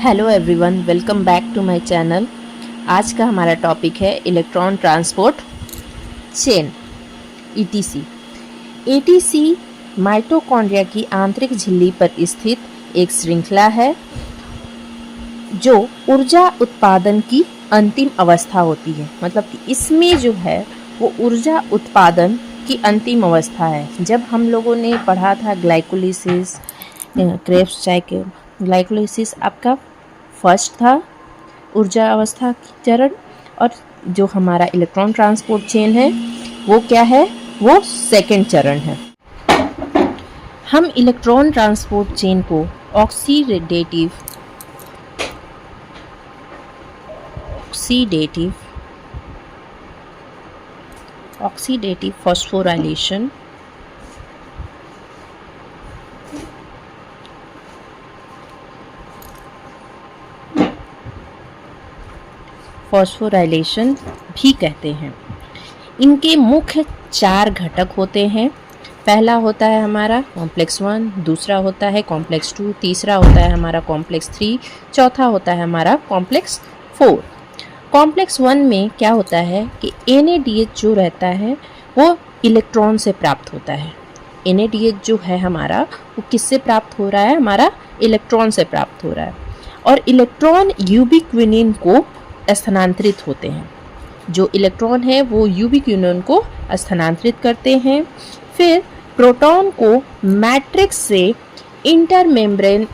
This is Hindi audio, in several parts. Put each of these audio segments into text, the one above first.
Hello everyone, welcome back to my channel. आज का हमारा टॉपिक है electron transport chain ETC. ETC mitochondria की आंतरिक झिल्ली पर स्थित एक श्रृंखला है जो ऊर्जा उत्पादन की अंतिम अवस्था होती है। मतलब कि इसमें जो है वो ऊर्जा उत्पादन की अंतिम अवस्था है। जब हम लोगों ने पढ़ा था ग्लाइकोलिसिस, क्रेब्स साइकिल, ग्लाइकोलिसिस आपका फर्स्ट था ऊर्जा अवस्था चरण, और जो हमारा इलेक्ट्रॉन ट्रांसपोर्ट चेन है वो क्या है, वो सेकंड चरण है। हम इलेक्ट्रॉन ट्रांसपोर्ट चेन को ऑक्सीडेटिव फॉस्फोराइलेशन भी कहते हैं। इनके मुख्य 4 घटक होते हैं। पहला होता है हमारा कॉम्प्लेक्स 1, दूसरा होता है कॉम्प्लेक्स 2, तीसरा होता है हमारा कॉम्प्लेक्स 3, चौथा होता है हमारा कॉम्प्लेक्स 4। कॉम्प्लेक्स 1 में क्या होता है कि NADH जो रहता है वो इलेक्ट्रॉन से प्राप्त होता है। NADH जो है हमारा वो किससे प्राप्त हो रहा है, हमारा इलेक्ट्रॉन से प्राप्त हो रहा है। और इलेक्ट्रॉन यूबिक्विनिन को स्थानांतरित होते हैं। जो इलेक्ट्रॉन है वो यूबिक्विनिन को स्थानांतरित करते हैं। फिर प्रोटॉन को मैट्रिक्स से इंटरमेम्ब्रेन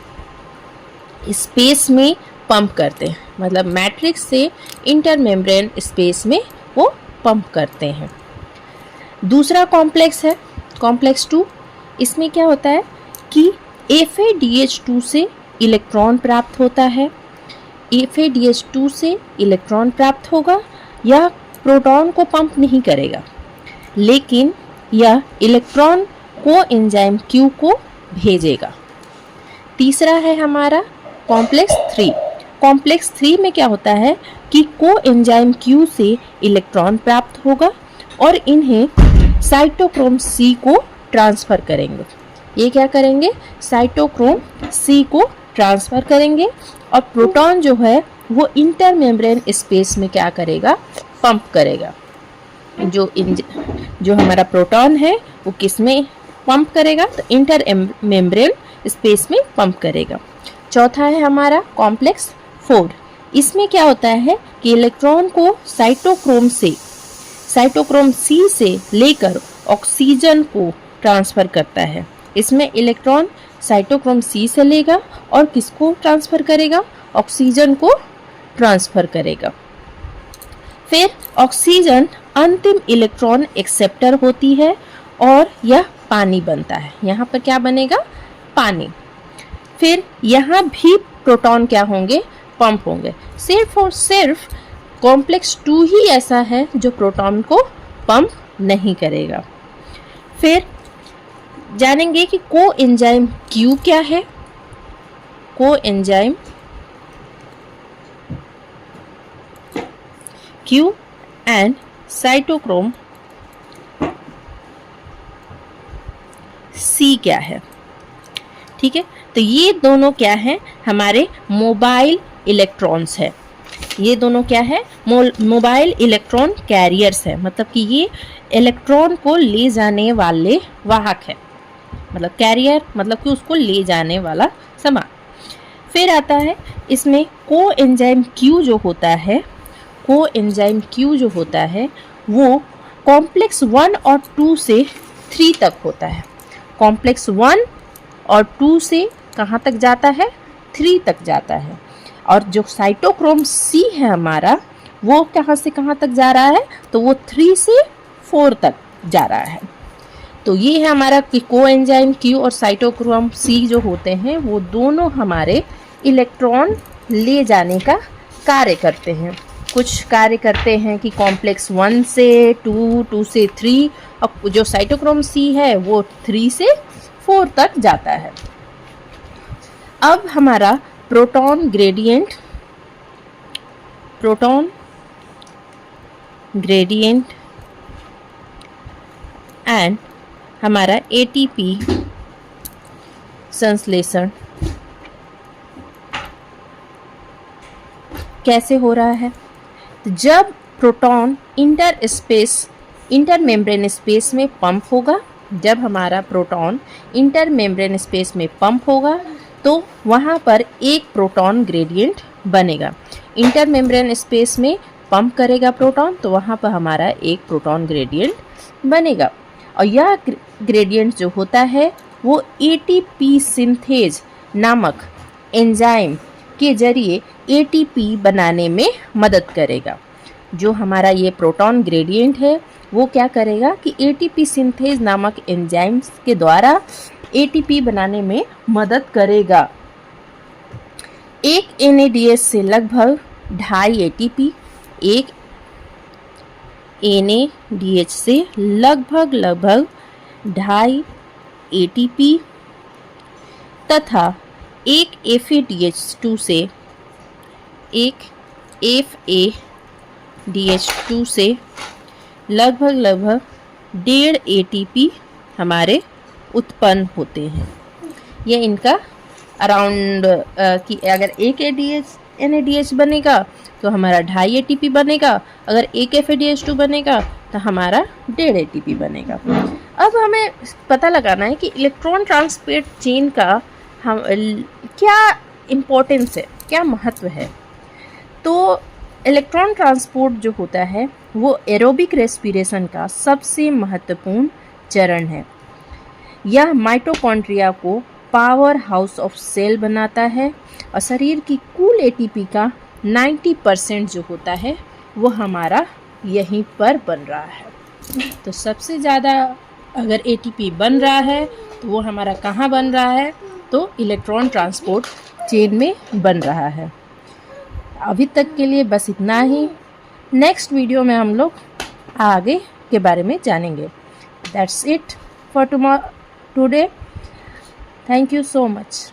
स्पेस में पंप करते हैं। मतलब मैट्रिक्स से इंटरमेम्ब्रेन स्पेस में वो पंप करते हैं। दूसरा कॉम्प्लेक्स है कॉम्प्लेक्स 2। इसमें क्या होता है कि FADH2 से इलेक्ट्रॉन प्राप्त होता है। FADH2 से इलेक्ट्रॉन प्राप्त होगा, यह प्रोटॉन को पंप नहीं करेगा, लेकिन यह इलेक्ट्रॉन कोएंजाइम Q को भेजेगा। तीसरा है हमारा कॉम्प्लेक्स 3। कॉम्प्लेक्स 3 में क्या होता है कि कोएंजाइम Q से इलेक्ट्रॉन प्राप्त होगा और इन्हें साइटोक्रोम C को ट्रांसफ़र करेंगे। ये क्या करेंगे, साइटोक्रोम C को ट्रांसफ़र करेंगे और प्रोटॉन जो है वो इंटरमेम्ब्रेन स्पेस में क्या करेगा, पंप करेगा। जो हमारा प्रोटॉन है वो किस में पंप करेगा, तो इंटरमेम्ब्रेन स्पेस में पंप करेगा। चौथा है हमारा कॉम्प्लेक्स 4। इसमें क्या होता है कि इलेक्ट्रॉन को साइटोक्रोम C से लेकर ऑक्सीजन को ट्रांसफ़र करता है। इसमें इलेक्ट्रॉन साइटोक्रोम C से लेगा और किसको ट्रांसफ़र करेगा, ऑक्सीजन को ट्रांसफ़र करेगा। फिर ऑक्सीजन अंतिम इलेक्ट्रॉन एक्सेप्टर होती है और यह पानी बनता है। यहाँ पर क्या बनेगा, पानी। फिर यहाँ भी प्रोटॉन क्या होंगे, पंप होंगे। सिर्फ और सिर्फ कॉम्प्लेक्स 2 ही ऐसा है जो प्रोटॉन को पंप नहीं करेगा। फिर जानेंगे कि कोएंजाइम Q क्या है। Coenzyme Q and cytochrome C क्या है। ठीक है, तो ये दोनों क्या है, हमारे मोबाइल इलेक्ट्रॉन्स है। ये दोनों क्या है, मोबाइल इलेक्ट्रॉन कैरियर्स है। मतलब कि ये इलेक्ट्रॉन को ले जाने वाले वाहक है। मतलब कैरियर मतलब कि उसको ले जाने वाला सामान। फिर आता है इसमें कोएंजाइम Q जो होता है, कोएंजाइम Q जो होता है वो कॉम्प्लेक्स 1 और 2 से 3 तक होता है। कॉम्प्लेक्स 1 और 2 से कहाँ तक जाता है, 3 तक जाता है। और जो साइटोक्रोम C है हमारा, वो कहाँ से कहाँ तक जा रहा है, तो वो 3 से 4 तक जा रहा है। तो ये है हमारा कि कोएंजाइम Q और साइटोक्रोम C जो होते हैं वो दोनों हमारे इलेक्ट्रॉन ले जाने का कार्य करते हैं। कुछ कार्य करते हैं कि कॉम्प्लेक्स 1 से 2, 2 से 3, और जो साइटोक्रोम C है वो 3 से 4 तक जाता है। अब हमारा प्रोटॉन ग्रेडियंट एंड हमारा ATP संश्लेषण कैसे हो रहा है? तो जब प्रोटॉन इंटर मेम्ब्रेन स्पेस में पंप होगा, जब हमारा प्रोटॉन इंटर मेम्ब्रेन स्पेस में पंप होगा तो वहाँ पर एक प्रोटॉन ग्रेडियंट बनेगा। इंटर मेम्ब्रेन स्पेस में पंप करेगा प्रोटॉन तो वहाँ पर हमारा एक प्रोटॉन ग्रेडियंट बनेगा, और यह ग्रेडियंट जो होता है वो एटीपी सिंथेज नामक एंजाइम के जरिए एटीपी बनाने में मदद करेगा। जो हमारा ये प्रोटॉन ग्रेडियंट है वो क्या करेगा कि एटीपी सिंथेज नामक एंजाइम्स के द्वारा एटीपी बनाने में मदद करेगा। एक NADH से लगभग 2.5 ATP, एक NADH से लगभग 2.5 ATP तथा एक FADH2 से लगभग 1.5 ATP हमारे उत्पन्न होते हैं। ये इनका अराउंड कि अगर एक NADH बनेगा तो हमारा 2.5 ATP बनेगा, अगर एक FADH2 बनेगा तो हमारा 1.5 ATP बनेगा। अब हमें पता लगाना है कि इलेक्ट्रॉन ट्रांसपोर्ट चेन का हम क्या इम्पोर्टेंस है, क्या महत्व है। तो इलेक्ट्रॉन ट्रांसपोर्ट जो होता है वो एरोबिक रेस्पिरेशन का सबसे महत्वपूर्ण चरण है। यह माइटोकॉन्ड्रिया को पावर हाउस ऑफ सेल बनाता है और शरीर की कुल एटीपी का 90% जो होता है वो हमारा यहीं पर बन रहा है। तो सबसे ज़्यादा अगर एटीपी बन रहा है तो वो हमारा कहाँ बन रहा है? तो इलेक्ट्रॉन ट्रांसपोर्ट चेन में बन रहा है। अभी तक के लिए बस इतना ही। नेक्स्ट वीडियो में हम लोग आगे के बारे में जानेंगे। That's it for today. Thank you so much.